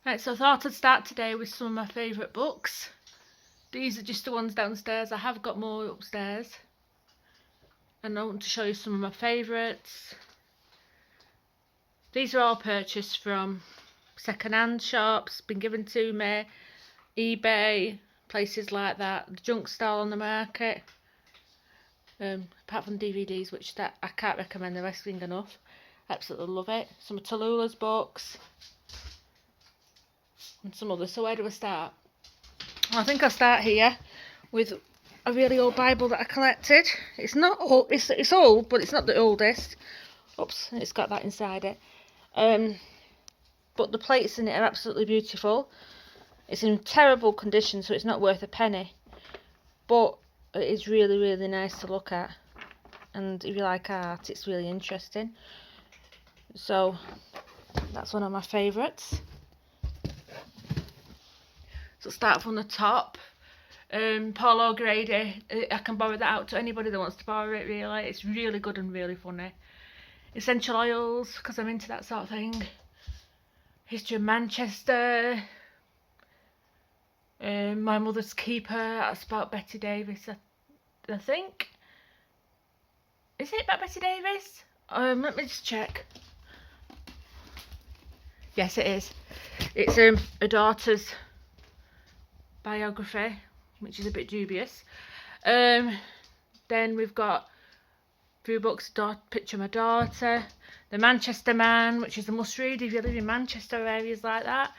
Right, so I thought I'd start today with some of my favourite books. These are just the ones downstairs. I have got more upstairs. And I want to show you some of my favourites. These are all purchased from second-hand shops, been given to me, eBay, places like that, the junk stall on the market. Apart from DVDs, which that I can't recommend the wrestling enough. Absolutely love it. Some of Tallulah's books and some others. So where do I start? Well, I think I'll start here with a really old Bible that I collected. It's not old, it's old, but it's not the oldest. Oops, it's got that inside it. But the plates in it are absolutely beautiful. It's in terrible condition, so it's not worth a penny. But it is really, really nice to look at. And if you like art, it's really interesting. So that's one of my favourites. So start from the top. Paul O'Grady, I can borrow that out to anybody that wants to borrow it, really. It's really good and really funny. Essential oils, because I'm into that sort of thing. History of Manchester. My Mother's Keeper, that's about Betty Davis, I think. Is it about Betty Davis? Let me just check. Yes, it is. It's a daughter's biography, which is a bit dubious. Then we've got a few books, Picture of My Daughter, The Manchester Man, which is a must read if you live in Manchester or areas like that.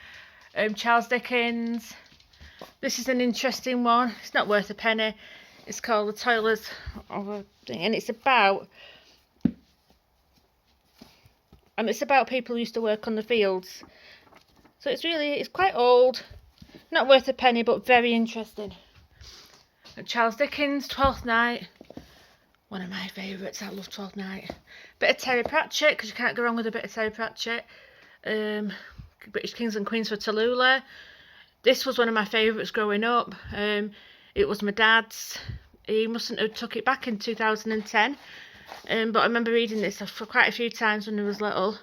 Charles Dickens. This is an interesting one. It's not worth a penny. It's called The Toilers of a thing, and it's about people who used to work on the fields. So it's quite old. Not worth a penny, but very interesting. Charles Dickens, Twelfth Night. One of my favourites. I love Twelfth Night. Bit of Terry Pratchett, because you can't go wrong with a bit of Terry Pratchett. British Kings and Queens for Tallulah. This was one of my favourites growing up. It was my dad's. He mustn't have took it back in 2010. But I remember reading this for quite a few times when I was little.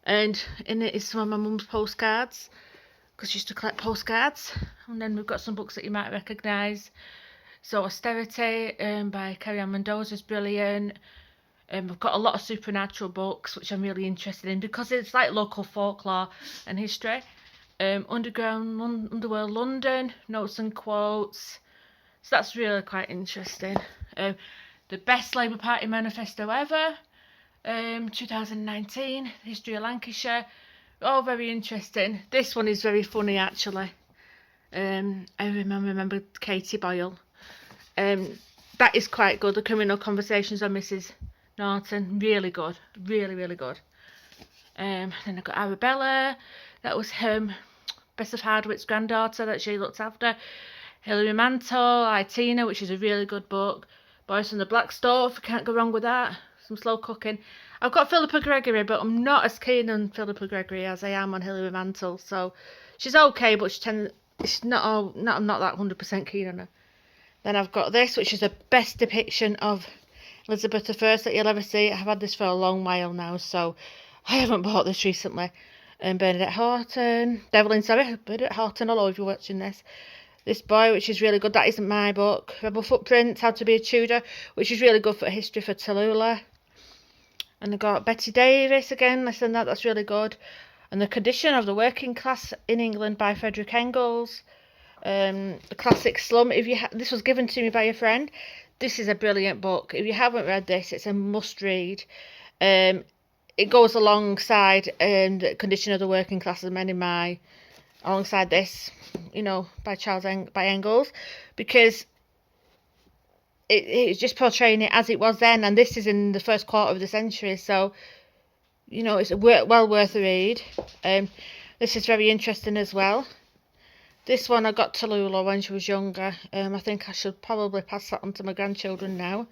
And in it is some of my mum's postcards, because she used to collect postcards. And then we've got some books that you might recognise. So Austerity by Carrie Ann Mendoza is brilliant. We've got a lot of supernatural books, which I'm really interested in, because it's like local folklore and history. Underworld London, Notes and Quotes. So that's really quite interesting. The best Labour Party manifesto ever, 2019, History of Lancashire. All very interesting. This one is very funny, actually. I remember Katie Boyle. That is quite good. The Criminal Conversations on Mrs. Norton, really good, really, really good. Then I got Arabella. That was Bess of Hardwick's granddaughter that she looked after. Hilary Mantel, Tina, which is a really good book. Boys from the Black Stove, can't go wrong with that. Some slow cooking. I've got Philippa Gregory, but I'm not as keen on Philippa Gregory as I am on Hilary Mantel. So she's okay, but I'm not that 100% keen on her. Then I've got this, which is the best depiction of Elizabeth I that you'll ever see. I've had this for a long while now, so I haven't bought this recently. Bernadette Horton, Bernadette Horton, hello if you're watching this. This Boy, which is really good. That isn't my book. Rebel Footprints, How to be a Tudor, which is really good for history for Tallulah. And I've got Betty Davis again. Listen, that's really good. And The Condition of the Working Class in England by Frederick Engels. The Classic Slum. This was given to me by a friend. This is a brilliant book. If you haven't read this, it's a must read. It goes alongside The Condition of the Working Class of Men in My, alongside this, by Engels, because it's just portraying it as it was then, and this is in the first quarter of the century, so it's well worth a read. This is very interesting as well. This one I got Tallulah when she was younger. I think I should probably pass that on to my grandchildren now.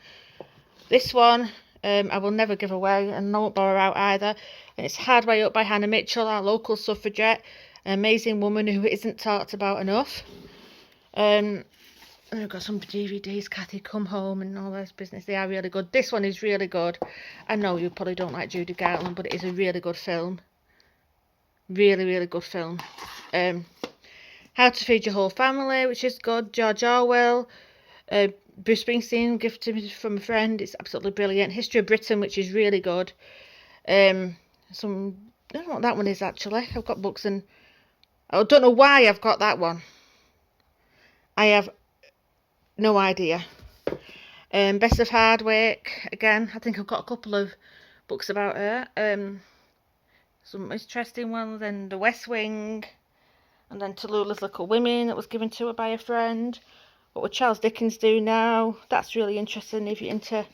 This one I will never give away, and I won't borrow out either. And it's Hard Way Up by Hannah Mitchell, our local suffragette, an amazing woman who isn't talked about enough. And I've got some DVDs, Cathy Come Home and all this business. They are really good. This one is really good. I know you probably don't like Judy Garland, but it is a really good film. Really, really good film. How to Feed Your Whole Family, which is good. George Orwell. Bruce Springsteen, Gift to Me from a Friend. It's absolutely brilliant. History of Britain, which is really good. I don't know what that one is actually. I've got books and I don't know why I've got that one. I have no idea. Bess of Hardwick, again, I think I've got a couple of books about her. Some interesting ones, and The West Wing, and then Tallulah's Little Women that was given to her by a friend. What would Charles Dickens do now? That's really interesting if you're into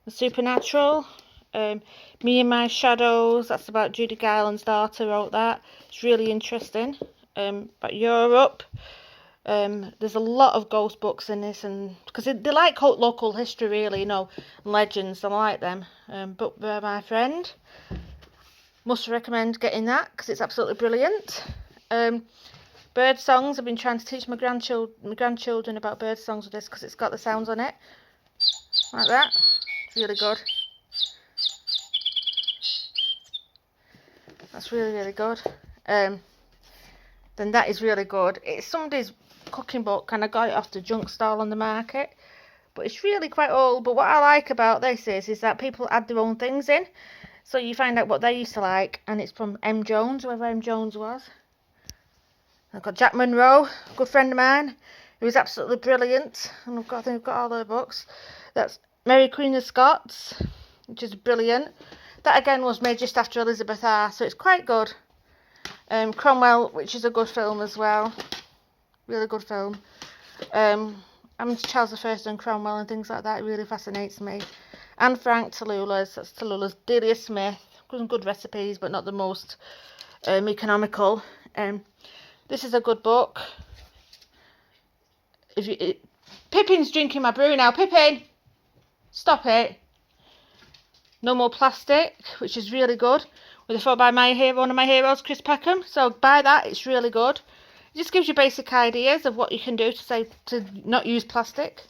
the supernatural. Me and My Shadows, that's about Judy Garland's daughter, wrote that. It's really interesting. About Europe. There's a lot of ghost books in this, and because they like local history, really, you know, legends. I like them. But My Friend, must recommend getting that because it's absolutely brilliant. Bird songs. I've been trying to teach my grandchildren about bird songs with this because it's got the sounds on it, like that. It's really good. That's really, really good. Then that is really good. It's somebody's cooking book, and I got it off the junk stall on the market, but it's really quite old. But what I like about this is that people add their own things in, so you find out what they used to like, and it's from M. Jones, whoever M. Jones was. I've got Jack Monroe, a good friend of mine, who is absolutely brilliant, and I think I've got all their books. That's Mary Queen of Scots, which is brilliant. That again was made just after Elizabeth R, so it's quite good. Cromwell, which is a good film as well, really good film. I'm Charles I and Cromwell and things like that. It really fascinates me. Anne Frank, Tallulah's, that's Tallulah's. Delia Smith, good recipes, but not the most economical. This is a good book. Pippin's drinking my brew now. Pippin, stop it. No More Plastic, which is really good. With a photo by one of my heroes, Chris Peckham. So buy that, it's really good. It just gives you basic ideas of what you can do to not use plastic.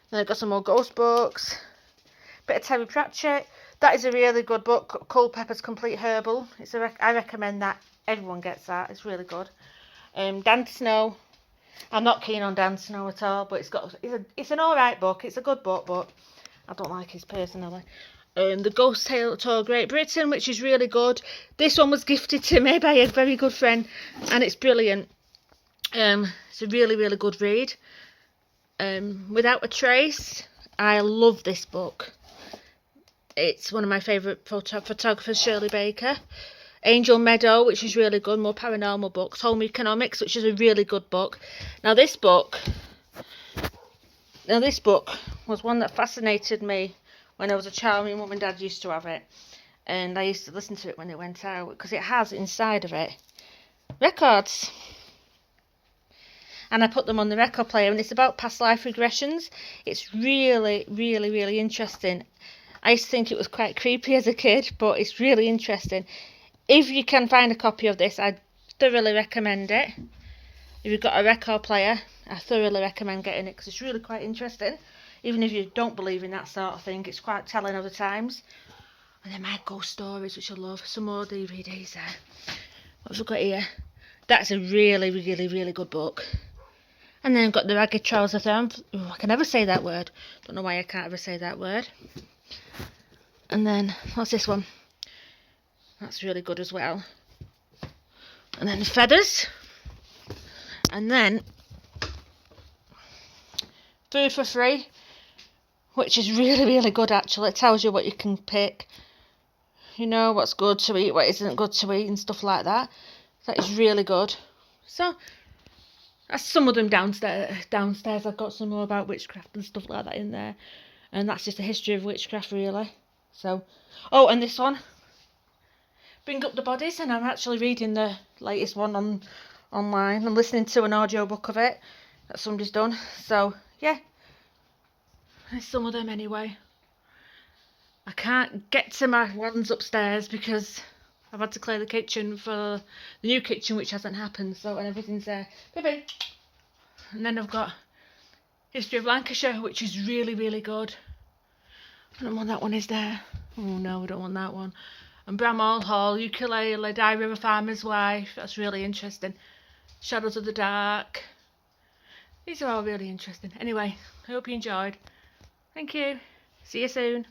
Then I've got some more ghost books. Bit of Terry Pratchett. That is a really good book, Culpeper's Complete Herbal. I recommend that. Everyone gets that. It's really good. Dan Snow. I'm not keen on Dan Snow at all, but it's an alright book. It's a good book, but I don't like his personally. The Ghost Tale Tour Great Britain, which is really good. This one was gifted to me by a very good friend, and it's brilliant. It's a really, really good read. Without a Trace, I love this book. It's one of my favourite photographers, Shirley Baker. Angel Meadow, which is really good, more paranormal books. Home Economics, which is a really good book. Now this book was one that fascinated me when I was a child. My mum and dad used to have it, and I used to listen to it when it went out because it has inside of it records, and I put them on the record player, and it's about past life regressions. It's really, really, really interesting. I used to think it was quite creepy as a kid, but it's really interesting. If you can find a copy of this, I thoroughly recommend it. If you've got a record player, I thoroughly recommend getting it because it's really quite interesting. Even if you don't believe in that sort of thing, it's quite telling of the times. And then my ghost stories, which I love. Some more DVDs there. What have we got here? That's a really, really, really good book. And then I've got the Ragged Trouser Throne. I can never say that word. Don't know why I can't ever say that word. And then, what's this one? That's really good as well. And then Feathers. And then Food for Free, which is really, really good actually. It tells you what you can pick. You know, what's good to eat, what isn't good to eat and stuff like that. That is really good. So, that's some of them downstairs. I've got some more about witchcraft and stuff like that in there. And that's just a history of witchcraft really. So, oh, and this one. Bring Up the Bodies, and I'm actually reading the latest one online and listening to an audio book of it that somebody's done. So yeah, there's some of them anyway. I can't get to my ones upstairs because I've had to clear the kitchen for the new kitchen, which hasn't happened. So, and everything's there. Baby. And then I've got History of Lancashire, which is really, really good. I don't want that one, is there? Oh no, I don't want that one. and Bramall Hall, Ukulele, Diary of a Farmer's Wife. That's really interesting. Shadows of the Dark. These are all really interesting. Anyway, I hope you enjoyed. Thank you. See you soon.